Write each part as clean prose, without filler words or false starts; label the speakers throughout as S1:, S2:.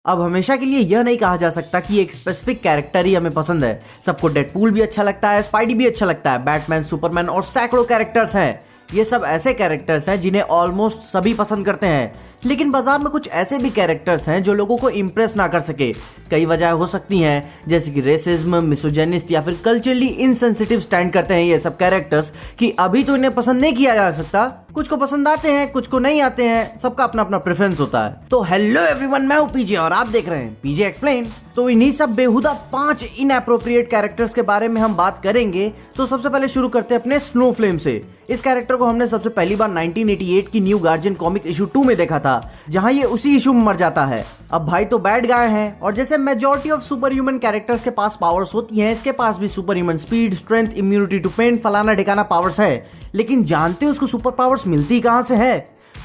S1: अब हमेशा के लिए यह नहीं कहा जा सकता कि एक स्पेसिफिक कैरेक्टर ही हमें पसंद है। सबको डेडपूल भी अच्छा लगता है, स्पाइडी भी अच्छा लगता है, बैटमैन, सुपरमैन और सैकड़ों कैरेक्टर्स हैं। ये सब ऐसे कैरेक्टर्स हैं जिन्हें ऑलमोस्ट सभी पसंद करते हैं, लेकिन बाजार में कुछ ऐसे भी कैरेक्टर्स हैं जो लोगों को इंप्रेस ना कर सके। कई वजह हो सकती हैं, जैसे कि रेसिज्म, मिसोजिनिस्ट या फिर कल्चरली इनसेंसिटिव स्टैंड करते हैं ये सब कैरेक्टर्स कि अभी तो इन्हें पसंद नहीं किया जा सकता। कुछ को पसंद आते हैं, कुछ को नहीं आते हैं, सबका अपना अपना प्रेफरेंस होता है। तो हेलो एवरीवन, मैं हूं पीजे और आप देख रहे हैं पीजे एक्सप्लेन। तो इन्हीं सब बेहुदा 5 इनएप्रोप्रिएट कैरेक्टर्स के बारे में हम बात करेंगे। तो सबसे पहले शुरू करते हैं अपने स्नो फ्लेम से। इस कैरेक्टर को हमने सबसे पहली बार 1988 की न्यू गार्जियन कॉमिक इशू 2 में देखा था, जहां ये उसी इशू में मर जाता है। अब भाई तो बैड गाय हैं, और जैसे majority of super human characters के पास पावर्स होती हैं, इसके पास भी super human speed, strength, immunity to pain, फलाना ढिकाना पावर्स है। लेकिन जानते हो उसको सुपर पावर्स मिलती कहां से है?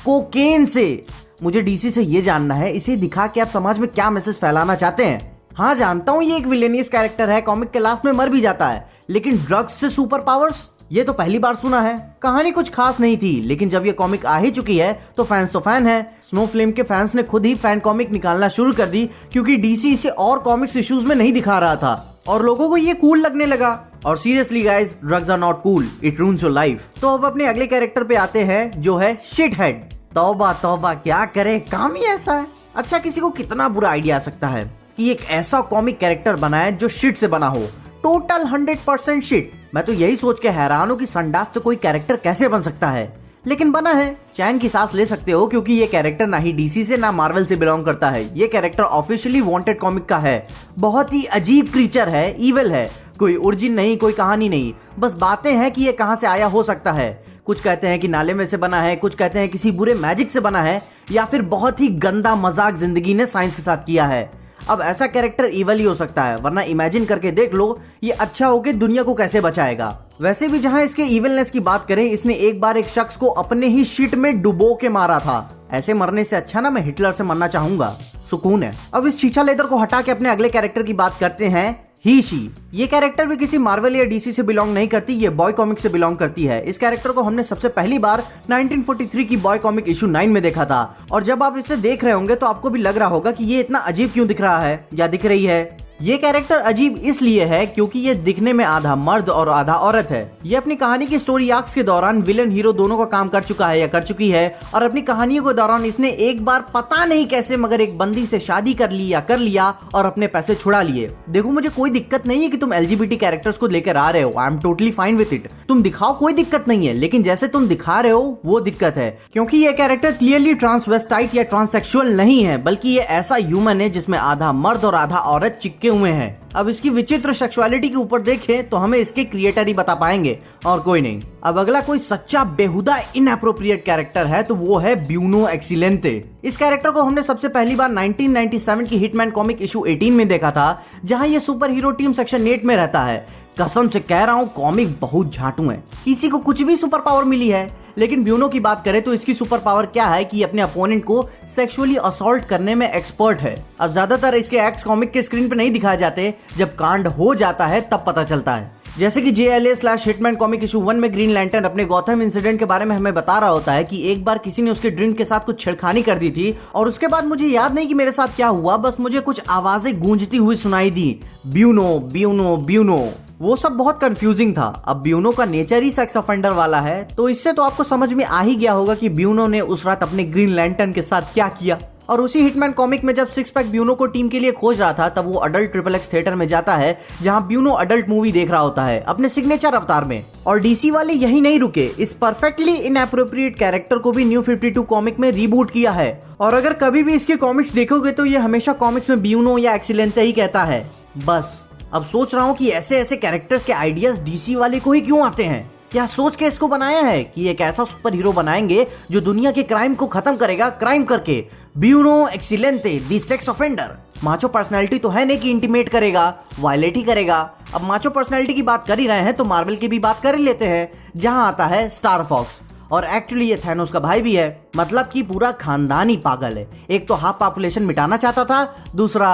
S1: कोकेन से। मुझे डीसी से ये जानना है, इसे दिखा के आप समाज में क्या मैसेज फैलाना चाहते हैं? हाँ जानता हूं ये एक विलेनियस कैरेक्टर है, कॉमिक के लास्ट में मर भी जाता है, लेकिन ड्रग्स से सुपर पावर्स, ये तो पहली बार सुना है। कहानी कुछ खास नहीं थी, लेकिन जब ये कॉमिक आ ही चुकी है तो फैंस तो फैन है। स्नो फ्लेम के फैंस ने खुद ही फैन कॉमिक निकालना शुरू कर दी, क्योंकि डीसी इसे और कॉमिक्स इश्यूज में नहीं दिखा रहा था और लोगों को ये कूल लगने लगा। और seriously guys, drugs are not cool, it ruins your life. तो अब अपने अगले कैरेक्टर पे आते हैं, जो है शिट हेड। तौबा तौबा, क्या करे, काम ही ऐसा है। अच्छा, किसी को कितना बुरा आइडिया आ सकता है कि एक ऐसा कॉमिक कैरेक्टर बनाए जो शिट से बना हो, टोटल 100% शिट। मैं तो यही सोच के हैरान हूं कि संडास से कोई कैरेक्टर कैसे बन सकता है, लेकिन बना है। चैन की सांस ले सकते हो, क्योंकि ये कैरेक्टर ना ही डीसी से ना मार्वल से बिलोंग करता है। ये कैरेक्टर ऑफिशियली वांटेड कॉमिक का है। बहुत ही अजीब क्रीचर है, इविल है। कोई ओरिजिन नहीं, कोई कहानी नहीं, बस बातें हैं कि ये कहां से आया हो सकता है। कुछ कहते हैं कि नाले में से बना है, कुछ कहते हैं किसी बुरे मैजिक से बना है, या फिर बहुत ही गंदा मजाक जिंदगी ने साइंस के साथ किया है। अब ऐसा कैरेक्टर इवल ही हो सकता है, वरना इमेजिन करके देख लो ये अच्छा होके दुनिया को कैसे बचाएगा। वैसे भी जहां इसके इविलनेस की बात करें, इसने एक बार एक शख्स को अपने ही शिट में डुबो के मारा था। ऐसे मरने से अच्छा ना मैं हिटलर से मरना चाहूंगा, सुकून है। अब इस चीचा लेदर को हटा के अपने अगले कैरेक्टर की बात करते हैं, ही शी। ये कैरेक्टर भी किसी मार्वल या डीसी से बिलोंग नहीं करती, ये बॉय कॉमिक से बिलोंग करती है। इस कैरेक्टर को हमने सबसे पहली बार 1943 की बॉय कॉमिक इशू 9 में देखा था, और जब आप इसे देख रहे होंगे तो आपको भी लग रहा होगा कि ये इतना अजीब क्यों दिख रहा है या दिख रही है। ये कैरेक्टर अजीब इसलिए है क्योंकि ये दिखने में आधा मर्द और आधा औरत है। ये अपनी कहानी की स्टोरी आर्क्स के दौरान विलन हीरो दोनों का काम कर चुका है या कर चुकी है, और अपनी कहानियों के दौरान इसने एक बार पता नहीं कैसे मगर एक बंदी से शादी कर ली या कर लिया और अपने पैसे छुड़ा लिए। देखो, मुझे कोई दिक्कत नहीं है कि तुम एलजीबीटी कैरेक्टर्स को लेकर आ रहे हो, I am totally fine with it. तुम दिखाओ, कोई दिक्कत नहीं है, लेकिन जैसे तुम दिखा रहे हो वो दिक्कत है, क्योंकि ये कैरेक्टर क्लियरली ट्रांसवेस्टाइट या ट्रांससेक्सुअल नहीं है, बल्कि ये ऐसा ह्यूमन है जिसमें आधा मर्द और आधा औरत चिपके हुए हैं। अब इसकी विचित्र सेक्सुअलिटी के ऊपर देखें तो हमें इसके क्रिएटर ही बता पाएंगे, और कोई नहीं। अब अगला कोई सच्चा बेहुदा इनएप्रोप्रिएट कैरेक्टर है तो वो है ब्यूनो एक्सीलेंटे। इस कैरेक्टर को हमने सबसे पहली बार 1997 की हिटमैन कॉमिक इशू 18 में देखा था, जहां ये सुपर हीरो टीम सेक्शन 8 में रहता है। कसम से कह रहा हूं, कॉमिक बहुत झाटू है, किसी को कुछ भी सुपर पावर मिली है। लेकिन ब्यूनो की बात करें तो इसकी सुपर पावर क्या है कि अपने अपोनेंट को सेक्सुअली असॉल्ट करने में एक्सपर्ट है। अब ज्यादातर इसके एक्ट्स कॉमिक के स्क्रीन पे नहीं दिखाए जाते, जब कांड हो जाता है तब पता चलता है। जैसे कि JLA/हिटमैन कॉमिक इशू 1 में ग्रीन लैंटर्न अपने गॉथम इंसिडेंट के बारे में हमें बता रहा होता है कि एक बार किसी ने उसके ड्रिंक के साथ कुछ छेड़खानी कर दी थी, और उसके बाद मुझे याद नहीं कि मेरे साथ क्या हुआ, बस मुझे कुछ आवाजें गूंजती हुई सुनाई दी, ब्यूनो ब्यूनो ब्यूनो। वो सब बहुत कंफ्यूजिंग था। अब ब्यूनो का नेचर ही सेक्स ऑफेंडर वाला है, तो इससे तो आपको समझ में आ ही गया होगा कि ब्यूनो ने उस रात अपने ग्रीन लैंटर्न के साथ क्या किया। और उसी हिटमैन कॉमिक में जब सिक्स पैक ब्यूनो को टीम के लिए खोज रहा था, तब वो अडल्ट XXX थिएटर में जाता है, जहां ब्यूनो अडल्ट मूवी देख रहा होता है अपने सिग्नेचर अवतार में। और डीसी वाले यही नहीं रुके, इस परफेक्टली इनएप्रोप्रिएट कैरेक्टर को भी न्यू 52 कॉमिक में रीबूट किया है। और अगर कभी भी इसके कॉमिक्स देखोगे तो ये हमेशा कॉमिक्स में ब्यूनो या एक्सीलेंटे ही कहता है, बस। अब सोच रहा हूं कि ऐसे ऐसे कैरेक्टर्स के आइडियाज डीसी वाले को ही क्यों आते हैं। क्या सोच के इसको बनाया है कि एक ऐसा सुपर हीरो बनाएंगे जो दुनिया के क्राइम को खत्म करेगा, क्राइम करके। ब्यूनो एक्सीलेंटे the sex offender. Macho personality तो है नहीं कि इंटीमेट करेगा, वायलेट ही करेगा। अब माचो पर्सनैलिटी की बात कर ही रहे हैं तो मार्वल की भी बात कर ही लेते हैं, जहां आता है स्टार फॉक्स। और एक्चुअली ये थैनोस का भाई भी है, मतलब कि पूरा खानदान ही पागल है। एक तो हाफ पॉपुलेशन मिटाना चाहता था, दूसरा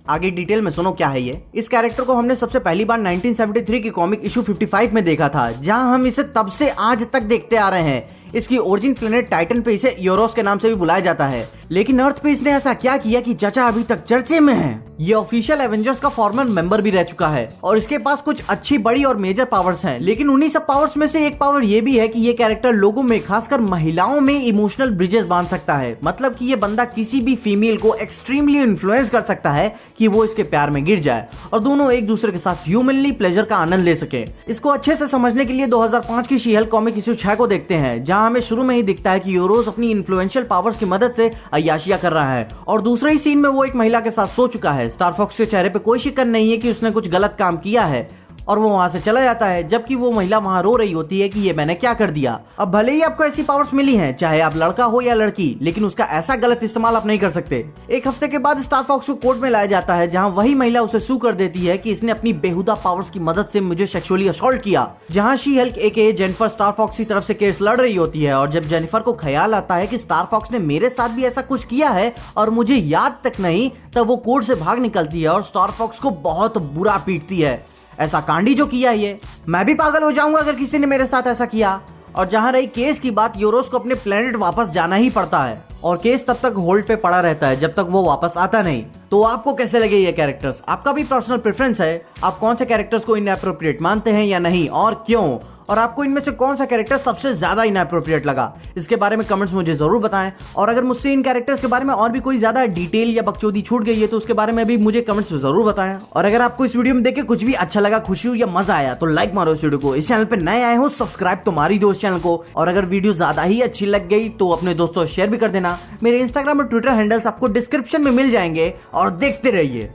S1: आगे डिटेल में सुनो क्या है ये। इस कैरेक्टर को हमने सबसे पहली बार 1973 की कॉमिक इशू 55 में देखा था, जहां हम इसे तब से आज तक देखते आ रहे हैं। इसकी ओरिजिन प्लेनेट टाइटन पे इसे यूरोस के नाम से भी बुलाया जाता है, लेकिन अर्थ पे इसने ऐसा क्या किया कि चाचा अभी तक चर्चे में है। ये ऑफिशियल एवेंजर्स का फॉर्मर मेंबर भी रह चुका है और इसके पास कुछ अच्छी बड़ी और मेजर पावर्स हैं, लेकिन उन्हीं सब पावर्स में से एक पावर ये भी है कि ये कैरेक्टर लोगों में, खासकर महिलाओं में इमोशनल ब्रिजेस बांध सकता है। मतलब कि ये बंदा किसी भी फीमेल को एक्सट्रीमली इन्फ्लुएंस कर सकता है कि वो इसके प्यार में गिर जाए और दोनों एक दूसरे के साथ ह्यूमनली प्लेजर का आनंद ले सके। इसको अच्छे से समझने के लिए 2005 की शी हल्क कॉमिक इश्यू 6 को देखते हैं, जहां हमें शुरू में ही दिखता है कि यूरोस अपनी इन्फ्लुएंशियल पावर्स की मदद से अय्याशियां कर रहा है और दूसरे ही सीन में वो एक महिला के साथ सो चुका है। स्टार फॉक्स के चेहरे पे कोई शिकन नहीं है कि उसने कुछ गलत काम किया है और वो वहां से चला जाता है, जबकि वो महिला वहां रो रही होती है कि ये मैंने क्या कर दिया। अब भले ही आपको ऐसी पावर्स मिली हैं, चाहे आप लड़का हो या लड़की, लेकिन उसका ऐसा गलत इस्तेमाल आप नहीं कर सकते। एक हफ्ते के बाद स्टार फॉक्स को कोर्ट में लाया जाता है, जहां वही महिला उसे सू कर देती है कि इसने अपनी बेहुदा पावर्स की मदद से मुझे सेक्सुअली असॉल्ट किया। जहां she hulk aka Jennifer Star Fox की तरफ से केस लड़ रही होती है और जब जेनिफर को ख्याल आता है कि स्टार फॉक्स ने मेरे साथ भी ऐसा कुछ किया है और मुझे याद तक नहीं, तब वो कोर्ट से भाग निकलती है और स्टार फॉक्स को बहुत बुरा पीटती है। ऐसा कांडी जो किया ये, मैं भी पागल हो जाऊंगा अगर किसी ने मेरे साथ ऐसा किया। और जहां रही केस की बात, यूरोस को अपने प्लेनेट वापस जाना ही पड़ता है और केस तब तक होल्ड पे पड़ा रहता है जब तक वो वापस आता नहीं। तो आपको कैसे लगे ये कैरेक्टर्स? आपका भी पर्सनल प्रेफरेंस है, आप कौन से कैरेक्टर्स को इनएप्रोप्रिएट मानते हैं या नहीं, और क्यों? और आपको इनमें से कौन सा कैरेक्टर सबसे ज्यादा इनएप्रोप्रिएट लगा, इसके बारे में कमेंट्स मुझे जरूर बताएं। और अगर मुझसे इन कैरेक्टर्स के बारे में और भी कोई ज्यादा डिटेल या बकचोदी छूट गई है तो उसके बारे में भी मुझे कमेंट्स में जरूर बताएं। और अगर आपको इस वीडियो में देख के कुछ भी अच्छा लगा, खुशी हुई या मजा आया, तो लाइक मारो इस वीडियो को। इस चैनल पे नए आए हो सब्सक्राइब तो मारी दो इस चैनल को। और अगर वीडियो ज्यादा ही अच्छी लग गई तो अपने दोस्तों से शेयर भी कर देना। मेरे इंस्टाग्राम और ट्विटर हैंडल्स आपको डिस्क्रिप्शन में मिल जाएंगे और देखते रहिए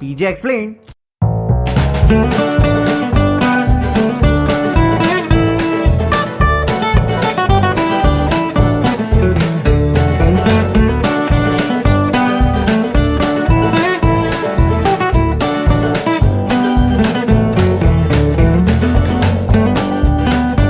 S1: पीजे एक्सप्लेन।